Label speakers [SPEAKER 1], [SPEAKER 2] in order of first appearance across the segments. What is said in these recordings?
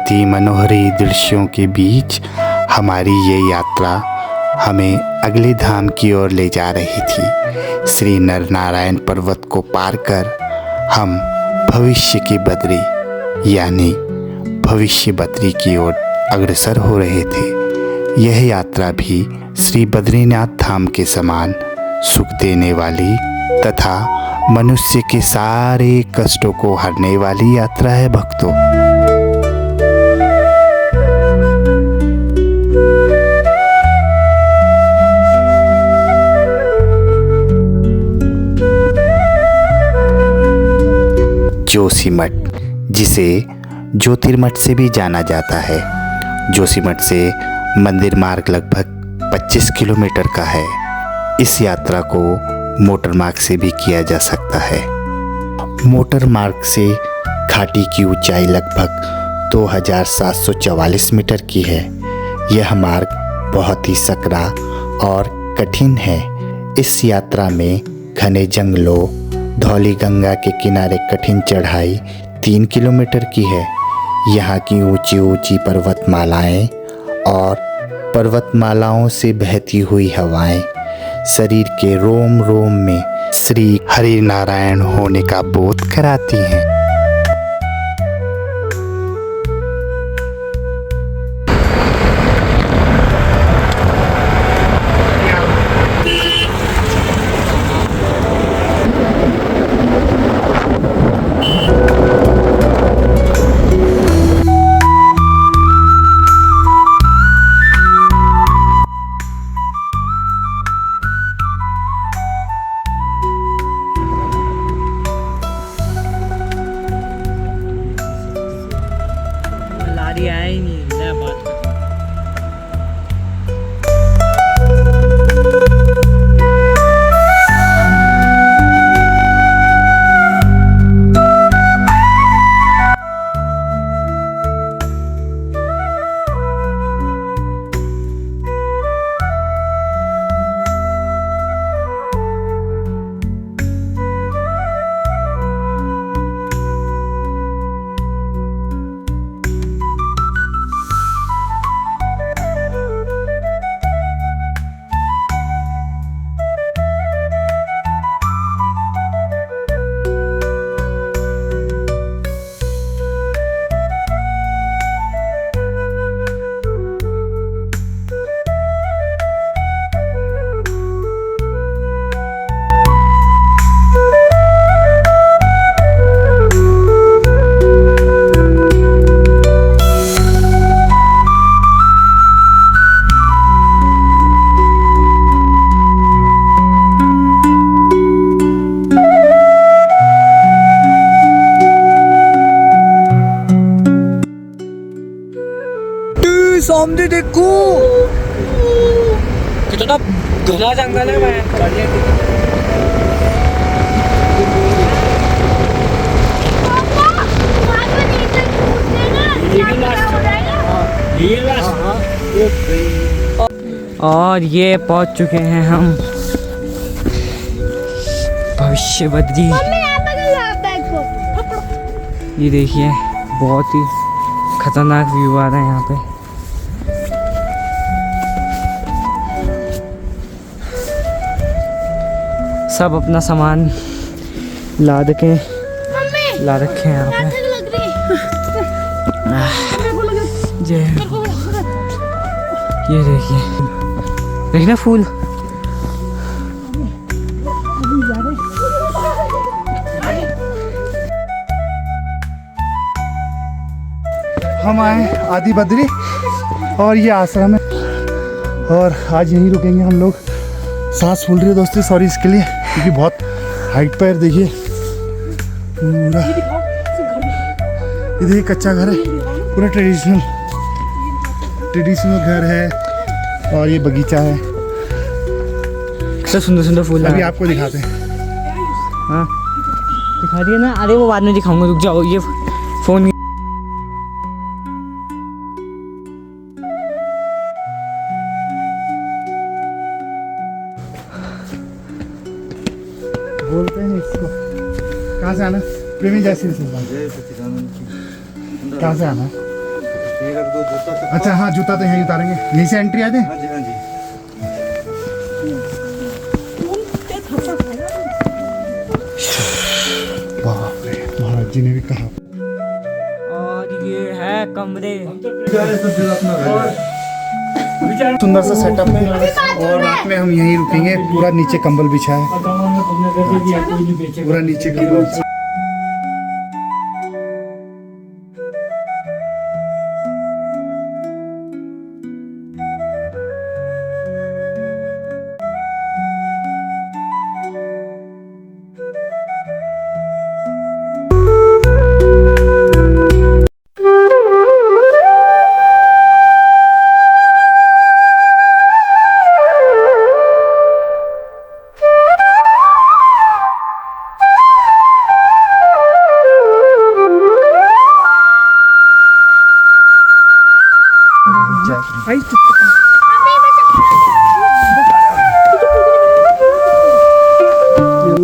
[SPEAKER 1] बहुत ही मनोहरी दृश्यों के बीच हमारी ये यात्रा हमें अगले धाम की ओर ले जा रही थी। श्री नरनारायण पर्वत को पार कर हम भविष्य की बद्री यानी भविष्य बद्री की ओर अग्रसर हो रहे थे। यह यात्रा भी श्री बद्रीनाथ धाम के समान सुख देने वाली तथा मनुष्य के सारे कष्टों को हरने वाली यात्रा है भक्तों। जोशीमठ, जिसे ज्योतिर्मठ से भी जाना जाता है। जोशीमठ से मंदिर मार्ग लगभग 25 किलोमीटर का है। इस यात्रा को मोटर मार्ग से भी किया जा सकता है। मोटर मार्ग से घाटी की ऊंचाई लगभग 2744 मीटर की है। यह मार्ग बहुत ही सकरा और कठिन है। इस यात्रा में घने जंगलों, धौली गंगा के किनारे कठिन चढ़ाई 3 किलोमीटर की है। यहाँ की ऊंची ऊंची पर्वतमालाएं और पर्वतमालाओं से बहती हुई हवाएं शरीर के रोम रोम में श्री हरि नारायण होने का बोध कराती हैं।
[SPEAKER 2] आया ही नहीं ले बात कर। सामने देखो कितना घना जंगल है। मैं और ये पहुंच चुके हैं हम भविष्य बद्री। ये देखिए बहुत ही खतरनाक व्यू आ रहा है यहाँ पे। सब अपना सामान ला रखे हैं यहाँ पे। ये देखना फूल।
[SPEAKER 3] हम आए आदि बद्री और ये आश्रम है और आज यहीं रुकेंगे हम लोग। सांस फूल रही है दोस्तों, सॉरी इसके लिए, क्योंकि बहुत हाइट पर देखिए पूरा। ये देखिए कच्चा घर है, पूरा ट्रेडिशनल घर है और ये बगीचा है।
[SPEAKER 2] कितना सुंदर सुंदर फूल।
[SPEAKER 3] अभी आपको दिखाते हैं।
[SPEAKER 2] हाँ दिखा दिया ना। अरे वो बाद में दिखाऊंगा, रुक जाओ। ये फोन
[SPEAKER 3] बोलते हैं इसको। कहाँ से आना? प्रेमी जय श्री कृष्ण। कहाँ से आना?
[SPEAKER 4] ये रख दो जूता चप्पल।
[SPEAKER 3] अच्छा हाँ, जूता तो यहीं उतारेंगे, यहीं से एंट्री आते हैं।
[SPEAKER 4] हाँ जी हाँ जी।
[SPEAKER 3] बाप रे, महाराज जी ने भी कहा।
[SPEAKER 2] और ये है कमरे।
[SPEAKER 3] सुंदर सा सेटअप है और रात में हम यहीं रुकेंगे। पूरा नीचे कंबल बिछा है, पूरा नीचे कंबल।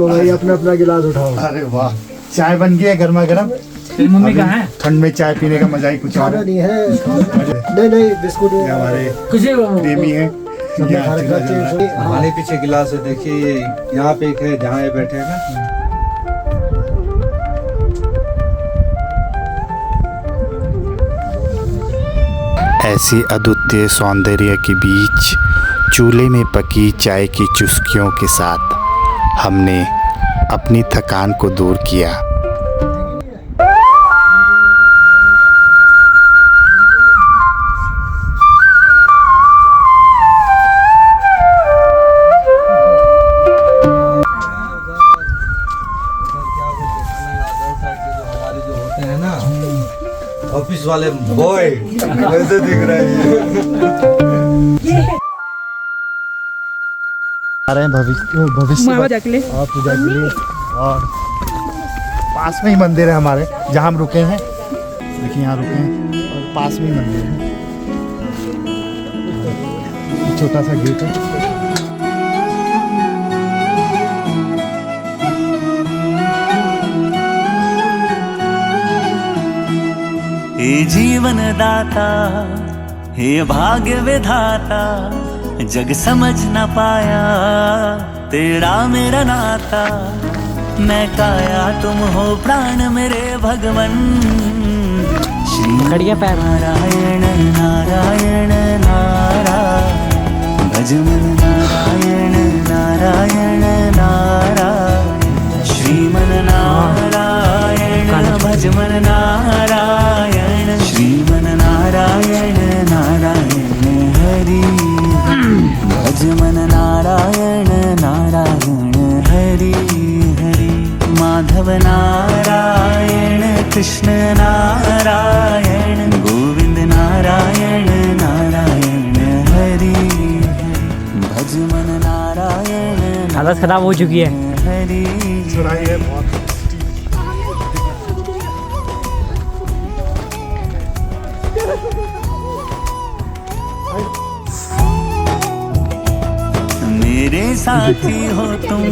[SPEAKER 5] भाई अपना अपना गिलास उठाओ।
[SPEAKER 3] अरे वाह, चाय बन गई है गर्मा गर्म।
[SPEAKER 2] तेरी मम्मी कहाँ है?
[SPEAKER 3] ठंड में चाय पीने का मजा ही कुछ और है।
[SPEAKER 5] नहीं है, नहीं नहीं बिस्कुट
[SPEAKER 3] ये हमारे
[SPEAKER 2] कुछ
[SPEAKER 3] प्रेमी हैं। ये
[SPEAKER 4] हमारे पीछे गिलास है, देखिए यहाँ पे एक है जहाँ ये बैठे हैं ना।
[SPEAKER 1] ऐसी अद्वितीय सौंदर्य के बीच चूल्हे में पकी चाय की चुस्कियों के साथ हमने अपनी थकान को दूर किया।
[SPEAKER 4] हमारे जो होते हैं ना ऑफिस वाले बॉय, वैसे दिख रहा है।
[SPEAKER 3] आ रहे हैं भविष्य और पूजा के लिए। और पास में ही मंदिर है हमारे जहाँ हम रुके हैं। देखिए यहाँ रुके हैं और पास में ही मंदिर है, छोटा सा गेट है।
[SPEAKER 6] हे जीवन दाता, हे भाग्य विधाता, जग समझ न पाया तेरा मेरा नाता। मैं काया तुम हो प्राण मेरे भगवन। श्री नारायण नारायण नारायण, भज मन नारायण नारायण नारायण। श्रीमन नारायण भज मन नारायण। श्रीमन नारायण नारायण हरि, भज मन नारायण नारायण हरि हरि। माधव नारायण कृष्ण नारायण, गोविंद नारायण नारायण हरि हरि। भज मन नारायण
[SPEAKER 2] हालत खराब हो चुकी है।
[SPEAKER 6] हरि।
[SPEAKER 3] चढ़ाई है बहुत।
[SPEAKER 6] मेरे साथी हो तुम,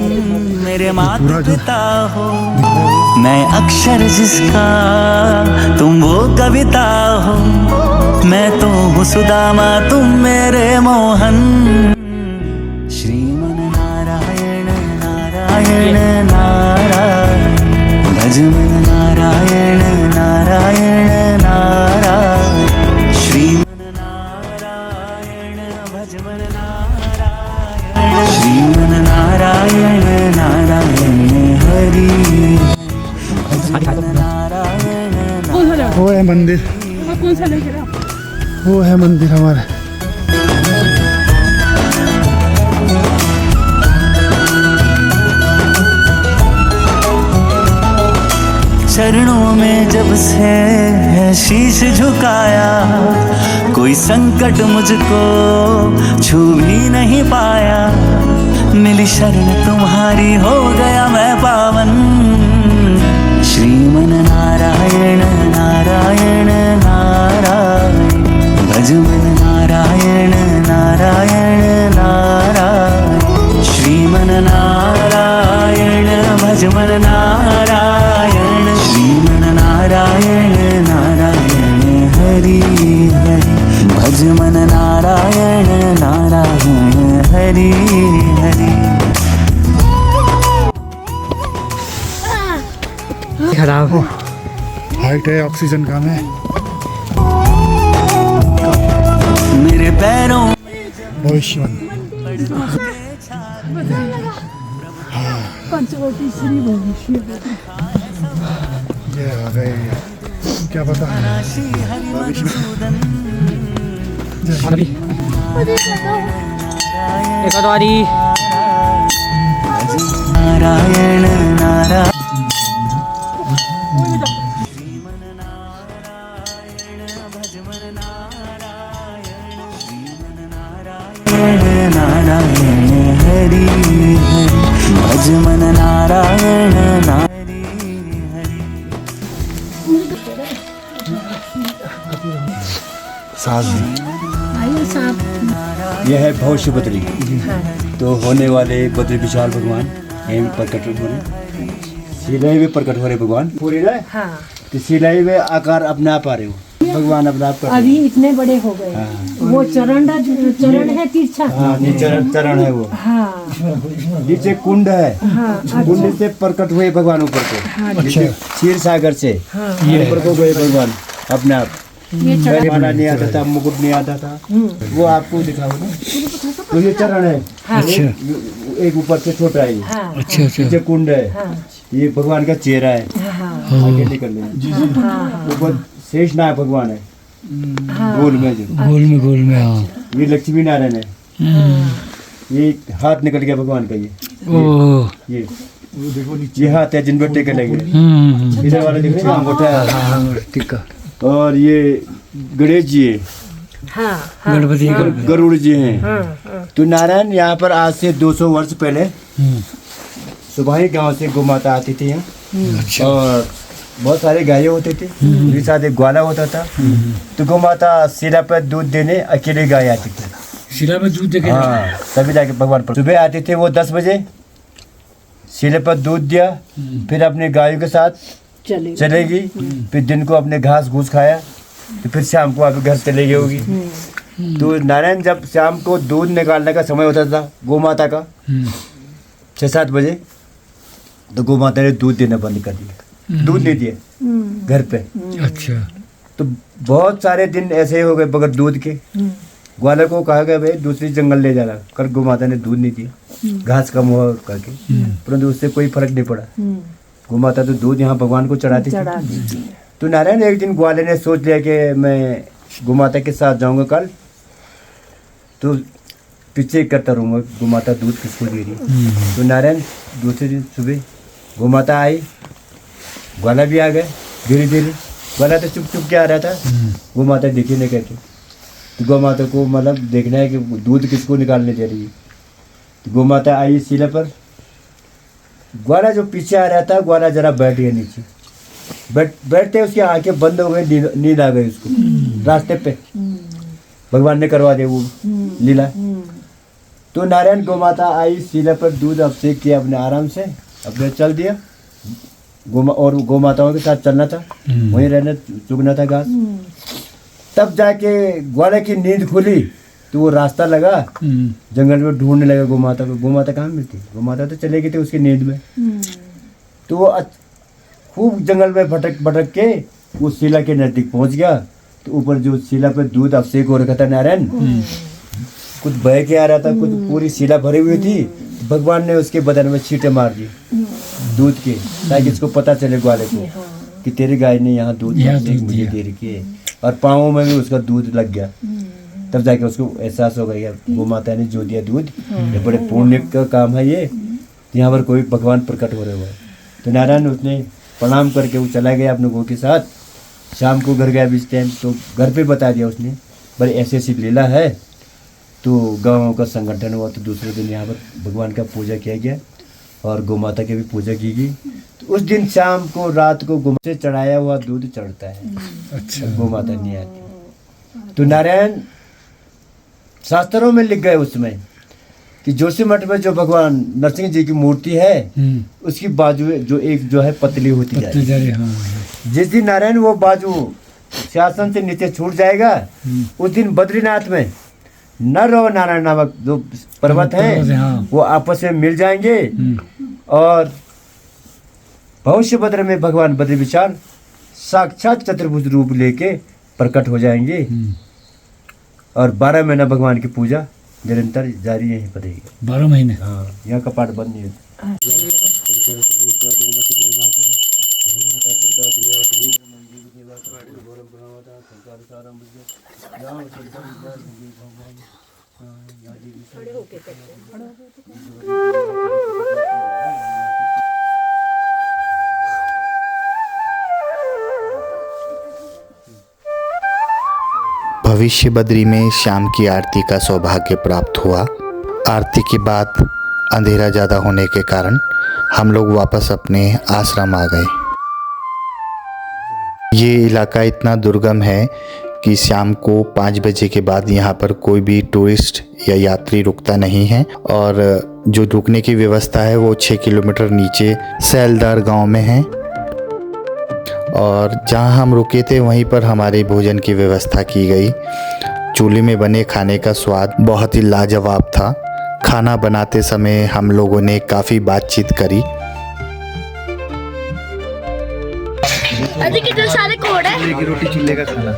[SPEAKER 6] मेरे माता पिता हो। मैं अक्षर जिसका, तुम वो कविता हो। मैं तो हूँ सुदामा, तुम मेरे मोहन। श्रीमन नारायण नारायण नारायण, भज मन नारायण नारायण नारायण। श्रीमन नारायण भज मन नारायण। श्रीमन नारायण नारायण हरि, भज मन नारायण।
[SPEAKER 3] वो है मंदिर, वो है मंदिर हमारा।
[SPEAKER 6] चरणों में जब से शीश झुकाया, कोई संकट मुझको छू भी नहीं पाया। मिली शरण तुम्हारी, हो गया मैं पावन। श्रीमन नारायण नारायण नारायण, भज मन नारायण नारायण नारायण। श्रीमन नारायण भज मन नारायण। श्रीमन नारायण नारायण हरि।
[SPEAKER 3] हाइट है, ऑक्सीजन कम है।
[SPEAKER 6] मेरे पैरों
[SPEAKER 3] भविष्यवाणी
[SPEAKER 7] पंचवटी श्री भविष्य
[SPEAKER 3] ये आ गए, क्या पता है भविष्य में।
[SPEAKER 2] एक और बारी।
[SPEAKER 6] नारायण नारायण नारायण हरि हरि भज मन नारायण नारी हरि।
[SPEAKER 3] सास
[SPEAKER 8] यह है भविष्य बद्री। तो होने वाले बद्री विशाल भगवान यहीं प्रकट हो रहे, सिलाई में प्रकट हो रहे भगवान पूरी ना।
[SPEAKER 7] हाँ
[SPEAKER 8] तो सिलाई में आकार अपने आप आ रहे हो, भगवान अपने आप कर रहे
[SPEAKER 7] अभी इतने बड़े हो गए।
[SPEAKER 8] हाँ।
[SPEAKER 7] वो चरण है तिरछा।
[SPEAKER 8] हाँ, नीचे चरण है वो,
[SPEAKER 7] हाँ
[SPEAKER 8] नीचे कुंड है।
[SPEAKER 7] हाँ
[SPEAKER 8] कुंड से प्रकट हुए भगवान ऊपर को, नीचे क्षीर सागर से ऊपर को गए भगवान अपने आप। पहले माला नहीं आता था, मुकुट नहीं आता था, वो आपको दिखाओ ना। तो ये चरण है, एक ऊपर से छोटा है,
[SPEAKER 7] हाँ
[SPEAKER 8] नीचे कुंड है, ये भगवान का चेहरा है। आगे निकल रहे ऊपर शेष नाग भगवान है, गोल में जो
[SPEAKER 2] गोल में हाँ।
[SPEAKER 8] ये लक्ष्मी नारायण है। ये हाथ निकल गया भगवान का, ये हाथ है जिन पर टेके लगे। इधर वाला दिख रहा है अंगूठा है। और ये गणेश जी है,
[SPEAKER 2] गणपति
[SPEAKER 8] गरुड़ जी हैं। तो नारायण यहाँ पर आज से 200 वर्ष पहले सुबह गांव से गौ माता आती थी यहाँ, और बहुत सारे गायें होते थे, उनके साथ एक ग्वाला होता था। तो गौ माता शिला पर दूध देने अकेले गाय आती थी,
[SPEAKER 2] शिला में दूध देके।
[SPEAKER 8] हाँ, तभी जाके भगवान पर सुबह आते थे वो 10 बजे, शिले पर दूध दिया, फिर अपने गायों के साथ चलेगी, फिर दिन को अपने घास घूस खाया, तो फिर शाम को आप घर चले गई होगी। तो नारायण जब शाम को दूध निकालने का समय होता था गौ माता का 6-7 बजे, तो गौ माता ने दूध देना बंद कर दिया, दूध नहीं दिया घर पे।
[SPEAKER 2] अच्छा।
[SPEAKER 8] तो बहुत सारे दिन ऐसे हो गए बगैर दूध के। ग्वाला को कहा गया भाई दूसरी जंगल ले जाना, कर गौ माता ने दूध नहीं दिया, घास कम हुआ करके, परंतु उससे कोई फर्क नहीं पड़ा। गौ माता तो दूध यहाँ भगवान को चढ़ाती थी। तो नारायण एक दिन ग्वाले ने सोच लिया कि मैं गौ माता के साथ जाऊंगा कल, तो पीछे करता रहूँगा गौ माता दूध किसको दे रही है। तो नारायण दूसरे दिन सुबह गौ माता आई, ग्वाला भी आ गए धीरे धीरे। ग्वाला तो चुप चुप के आ रहा था, गौ माता दिखी नहीं कहती। तो गौ माता को मतलब देखना है कि दूध किसको निकालने दे रही है। तो गौ माता आई शिला पर, ग्वाला जो पीछे आ रहा था, ग्वाला जरा बैठ गया नीचे। बैठते उसकी आंखें बंद हो गई, नींद आ गई उसको रास्ते पे। भगवान ने करवा दिया वो लीला। तो नारायण गौ माता आई शिला पर, दूध अभिषेक किया अपने आराम से, अपने चल दिया। और गौ माताओं के साथ चलना था, वहीं रहना चुगना था घास। तब जाके ग्वाले की नींद खुली, तो वो रास्ता लगा जंगल में, ढूंढने लगा गौ माता को। गौ माता कहाँ मिलती, गौ माता तो चले गई थी उसकी नींद में। तो वो खूब जंगल में भटक भटक के वो शिला के नजदीक पहुंच गया। तो ऊपर जो शिला पे दूध अभिषेक हो रखा था नारायण, कुछ बह के आ रहा था, कुछ पूरी शिला भरी हुई थी। भगवान ने उसके बदन में छींटे मार दी दूध के, ताकि इसको पता चले ग्वाले को कि तेरी गाय ने यहाँ दूध मुझे दे रखी है। और पाँवों में भी उसका दूध लग गया। तब जाके उसको एहसास हो गया गौ माता ने जो दिया दूध, ये बड़े पुण्य का काम है, ये यहाँ पर कोई भगवान प्रकट हो रहे हुए। तो नारायण उसने प्रणाम करके वो चला गया अपने गौ के साथ। शाम को घर गया बीच टाइम, तो घर पे बता दिया उसने, बड़ी ऐसी ऐसी लीला है। तो गाँव का संगठन हुआ, तो दूसरे दिन यहाँ पर भगवान का पूजा किया गया और गौ माता की भी पूजा की गई। तो उस दिन शाम को रात को गौ से चढ़ाया हुआ दूध चढ़ता है। अच्छा, गौ माता नहीं आती। तो नारायण शास्त्रों में लिख गए उसमें कि जोशीमठ में जो भगवान नरसिंह जी की मूर्ति है, उसकी बाजू जो एक जो है पतली होती जाएगी। जिस दिन नारायण वो बाजू शासन से नीचे छूट जाएगा, उस दिन बद्रीनाथ में नर और नारायण नामक जो पर्वत हैं, वो आपस में मिल जाएंगे और भविष्य भद्र में भगवान बद्री विशाल साक्षात चतुर्भुज रूप लेके प्रकट हो जाएंगे और 12 महीना भगवान की पूजा निरंतर जारी यहीं पर रहेगी।
[SPEAKER 9] 12 महीने।
[SPEAKER 8] हाँ, यहाँ कपाट बंद नहीं होता।
[SPEAKER 1] भविष्य बद्री में शाम की आरती का सौभाग्य प्राप्त हुआ। आरती के बाद अंधेरा ज़्यादा होने के कारण हम लोग वापस अपने आश्रम आ गए। ये इलाका इतना दुर्गम है कि शाम को 5 बजे के बाद यहाँ पर कोई भी टूरिस्ट या यात्री रुकता नहीं है और जो रुकने की व्यवस्था है वो 6 किलोमीटर नीचे सैलदार गांव में है और जहाँ हम रुके थे वहीं पर हमारे भोजन की व्यवस्था की गई। चूल्हे में बने खाने का स्वाद बहुत ही लाजवाब था। खाना बनाते समय हम लोगों ने काफ़ी बातचीत करी।
[SPEAKER 10] कितने सारे कोड है।
[SPEAKER 3] चूल्हे की रोटी, चूल्हे का खाना।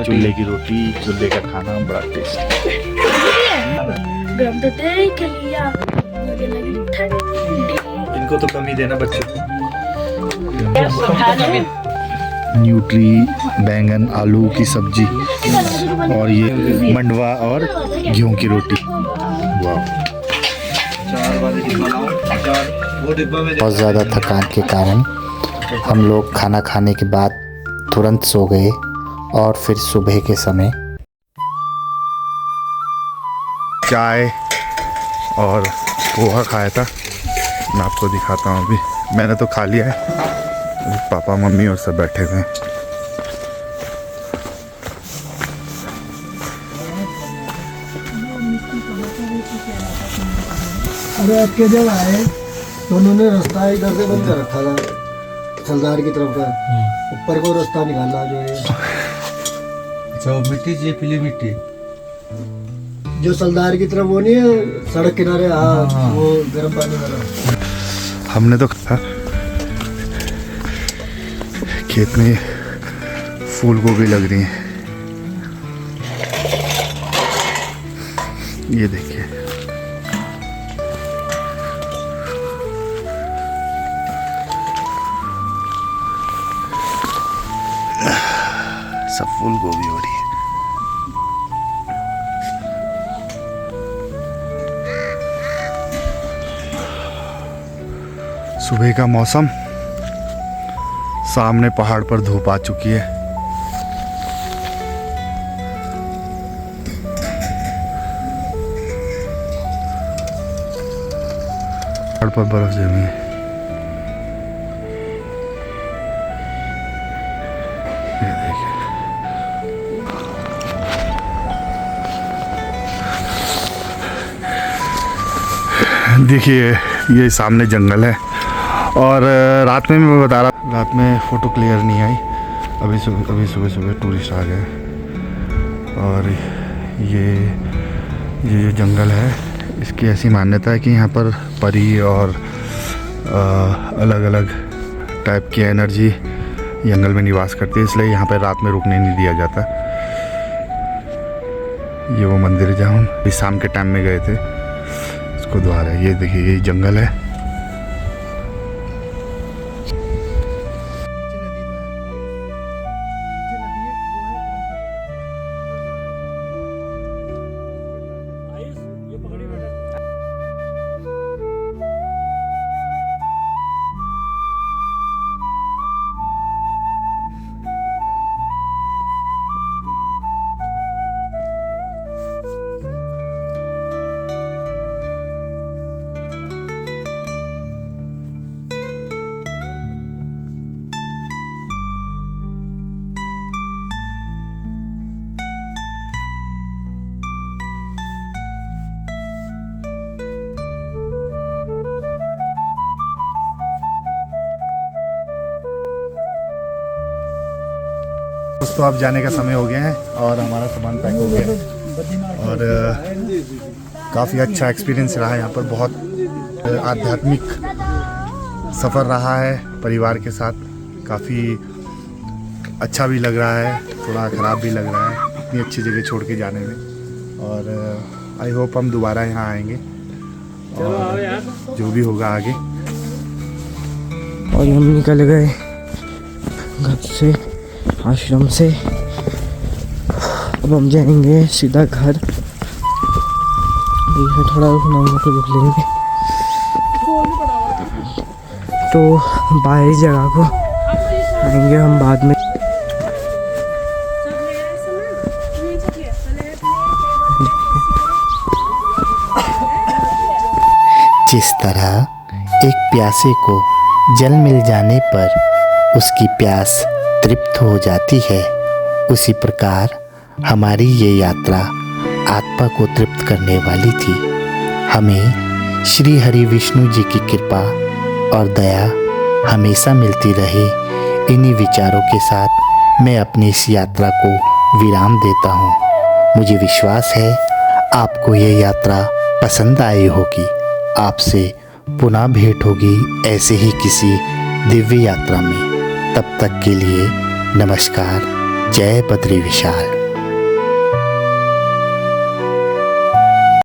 [SPEAKER 3] चूल्हे की रोटी, चूल्हे का खाना बड़ा टेस्टी।
[SPEAKER 10] गरम तो तेरे के लिए मुझे लगी ठंडी।
[SPEAKER 3] इनको तो कम ही देना बच्चों को। न्यूट्री, बैंगन, आलू की सब्जी और ये मंडवा और गेहूं की रोटी। वाह।
[SPEAKER 1] बहुत ज़्यादा थकान के कारण हम लोग खाना खाने के बाद तुरंत सो गए और फिर सुबह के समय
[SPEAKER 3] चाय और पोहा खाया था। मैं आपको दिखाता हूँ। अभी मैंने तो खा लिया है। पापा मम्मी और सब बैठे थे।
[SPEAKER 5] अरे आपके जब आए तो उन्होंने रास्ता इधर से बंद कर रखा था, सलदार की तरफ का। ऊपर को रास्ता निकाला जो है।
[SPEAKER 4] अच्छा, मिट्टी चाहिए, पीली मिट्टी
[SPEAKER 5] जो सलदार की तरफ वो नहीं है सड़क किनारे। हाँ, वो गर्म पानी वाला।
[SPEAKER 3] हमने तो था खेत में फूल गोभी लग रही है। ये देखिए, सब फूल गोभी हो रही है। सुबह का मौसम, सामने पहाड़ पर धूप आ चुकी है। पहाड़ पर बर्फ जमी है। ये देखिए, ये सामने जंगल है और रात में मैं बता रहा, रात में फ़ोटो क्लियर नहीं आई। अभी सुबह टूरिस्ट आ गए और ये जंगल है। इसकी ऐसी मान्यता है कि यहाँ पर परी और अलग अलग टाइप की एनर्जी जंगल में निवास करती है, इसलिए यहाँ पर रात में रुकने नहीं दिया जाता। ये वो मंदिर है जहाँ हम शाम के टाइम में गए थे, इसको द्वार है। ये देखिए, ये जंगल है। दोस्तों, अब जाने का समय हो गया है और हमारा सामान पैक हो गया है और काफ़ी अच्छा एक्सपीरियंस रहा है यहाँ पर। बहुत आध्यात्मिक सफ़र रहा है परिवार के साथ। काफ़ी अच्छा भी लग रहा है, थोड़ा ख़राब भी लग रहा है इतनी अच्छी जगह छोड़ के जाने में। और आई होप हम दोबारा यहाँ आएंगे और जो भी होगा आगे।
[SPEAKER 2] और हम निकल गए घर से, आश्रम से। अब हम जाएंगे सीधा घर। थोड़ा रुकना तो रुक लेंगे, तो बाहरी जगह को आएंगे हम बाद में।
[SPEAKER 1] जिस तरह एक प्यासे को जल मिल जाने पर उसकी प्यास तृप्त हो जाती है, उसी प्रकार हमारी ये यात्रा आत्मा को तृप्त करने वाली थी। हमें श्री हरि विष्णु जी की कृपा और दया हमेशा मिलती रहे। इन्हीं विचारों के साथ मैं अपनी इस यात्रा को विराम देता हूँ। मुझे विश्वास है आपको ये यात्रा पसंद आई होगी। आपसे पुनः भेंट होगी ऐसे ही किसी दिव्य यात्रा में। तब तक के लिए नमस्कार। जय बद्री विशाल।